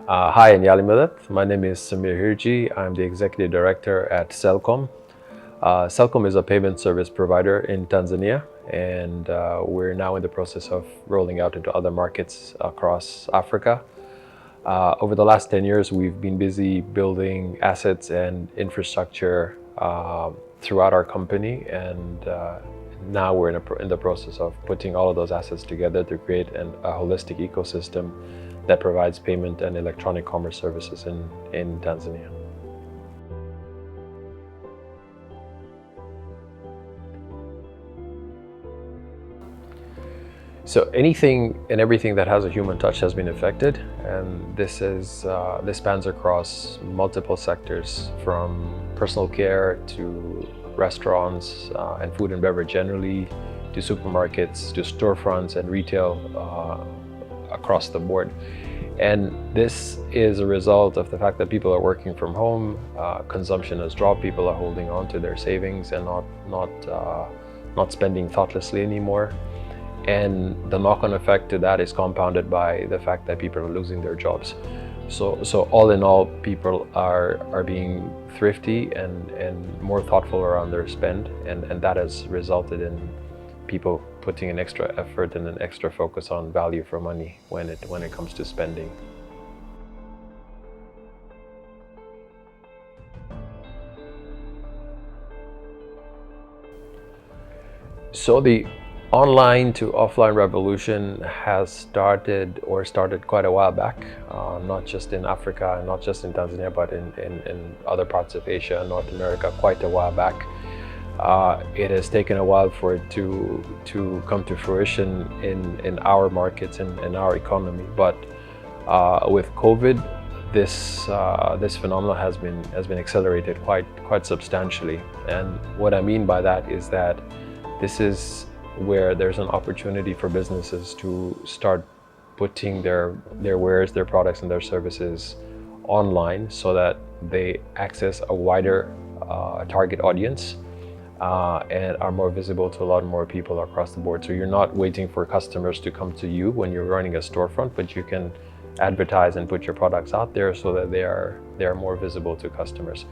Hi, Nyalimadat. My name is Samir Hirji. I'm the Executive Director at Celcom. Celcom is a payment service provider in Tanzania, and we're now in the process of rolling out into other markets across Africa. Over the last 10 years, we've been busy building assets and infrastructure throughout our company, and now we're in the process of putting all of those assets together to create a holistic ecosystem that provides payment and electronic commerce services in Tanzania. So anything and everything that has a human touch has been affected, and this spans across multiple sectors, from personal care to restaurants and food and beverage generally, to supermarkets, to storefronts and retail across the board. And this is a result of the fact that people are working from home, consumption has dropped, people are holding on to their savings and not spending thoughtlessly anymore. And the knock-on effect to that is compounded by the fact that people are losing their jobs. So all in all, people are being thrifty and more thoughtful around their spend, and that has resulted in people putting an extra effort and an extra focus on value for money when it comes to spending. So the online to offline revolution has started quite a while back, not just in Africa and not just in Tanzania, but in other parts of Asia and North America quite a while back. It has taken a while for it to come to fruition in our markets and in our economy. But with COVID, this phenomenon has been accelerated quite substantially. And what I mean by that is that this is where there's an opportunity for businesses to start putting their wares, their products, and their services online so that they access a wider target audience and are more visible to a lot more people across the board. So you're not waiting for customers to come to you when you're running a storefront, but you can advertise and put your products out there so that they are more visible to customers.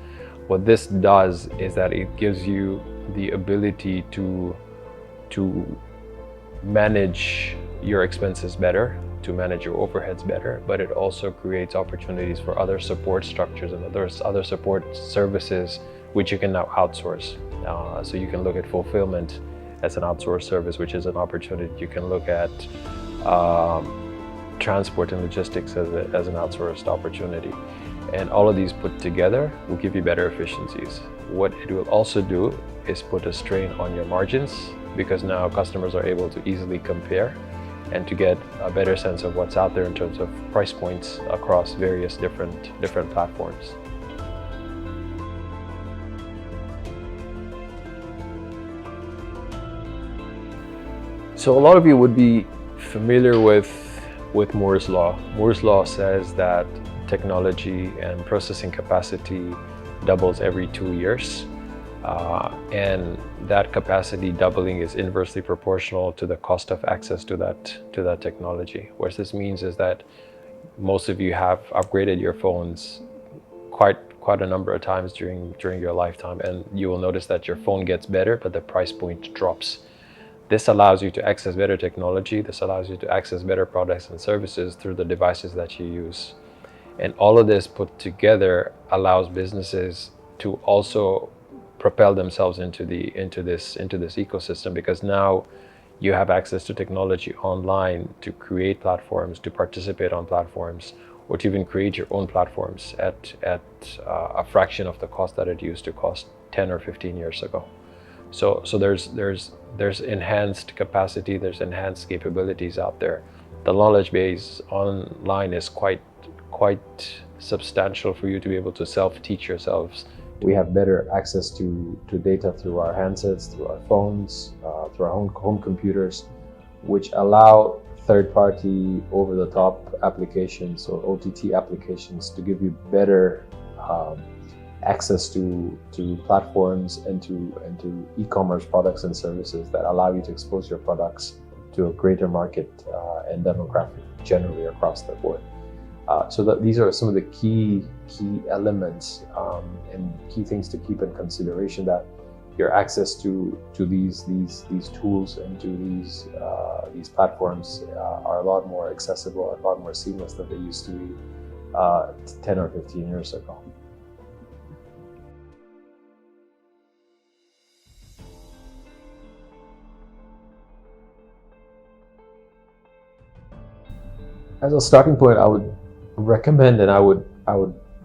What this does is that it gives you the ability to manage your expenses better, to manage your overheads better, but it also creates opportunities for other support structures and other support services which you can now outsource. So you can look at fulfillment as an outsourced service, which is an opportunity. You can look at transport and logistics as an outsourced opportunity. And all of these put together will give you better efficiencies. What it will also do is put a strain on your margins, because now customers are able to easily compare and to get a better sense of what's out there in terms of price points across various different platforms. So a lot of you would be familiar with Moore's Law. Moore's Law says that technology and processing capacity doubles every 2 years. And that capacity doubling is inversely proportional to the cost of access to that technology. What this means is that most of you have upgraded your phones quite a number of times during your lifetime, and you will notice that your phone gets better, but the price point drops. This allows you to access better technology. This allows you to access better products and services through the devices that you use. And all of this put together allows businesses to also propel themselves into this ecosystem, because now you have access to technology online to create platforms, to participate on platforms, or to even create your own platforms at a fraction of the cost that it used to cost 10 or 15 years ago. So there's enhanced capacity, there's enhanced capabilities out there. The knowledge base online is quite substantial for you to be able to self-teach yourselves. We have better access to data through our handsets, through our phones, through our own home computers, which allow third-party over-the-top applications or OTT applications to give you better access to platforms and to e-commerce products and services that allow you to expose your products to a greater market and demographic generally across the board. So that these are some of the key elements and key things to keep in consideration, that your access to these tools and to these platforms are a lot more accessible, a lot more seamless than they used to be 10 or 15 years ago. As a starting point, I would recommend, and I would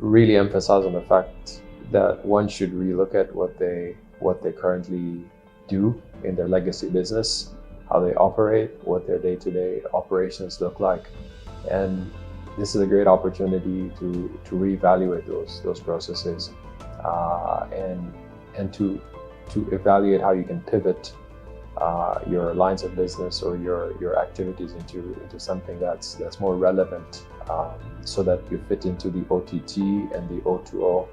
really emphasize on the fact that one should relook at what they currently do in their legacy business, how they operate, what their day-to-day operations look like, and this is a great opportunity to reevaluate those processes and to evaluate how you can pivot your lines of business or your activities into something that's more relevant, so that you fit into the OTT and the O2O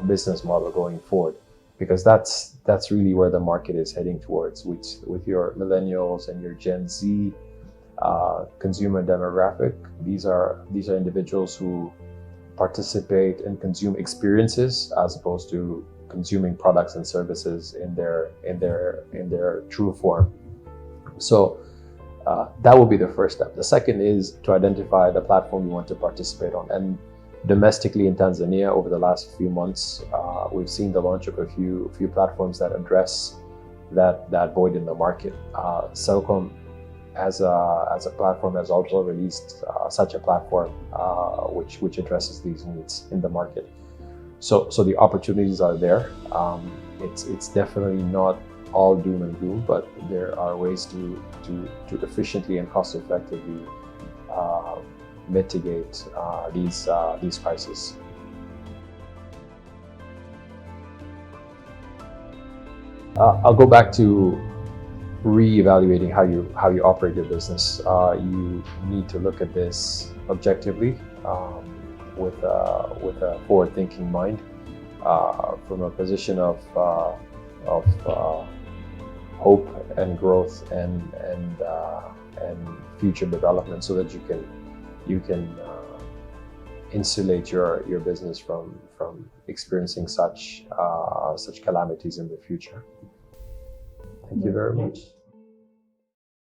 business model going forward, because that's really where the market is heading towards with your millennials and your Gen Z consumer demographic. These are individuals who participate and consume experiences as opposed to consuming products and services in their true form. So that will be the first step. The second is to identify the platform you want to participate on. And domestically in Tanzania, over the last few months, we've seen the launch of a few platforms that address that void in the market. Celcom, as a platform, has also released such a platform which addresses these needs in the market. So the opportunities are there. It's definitely not all doom and gloom, but there are ways to efficiently and cost effectively mitigate these crises. I'll go back to re-evaluating how you operate your business. You need to look at this objectively, with a forward-thinking mind, from a position of hope and growth and future development, so that you can insulate your business from experiencing such calamities in the future. Thank you very much.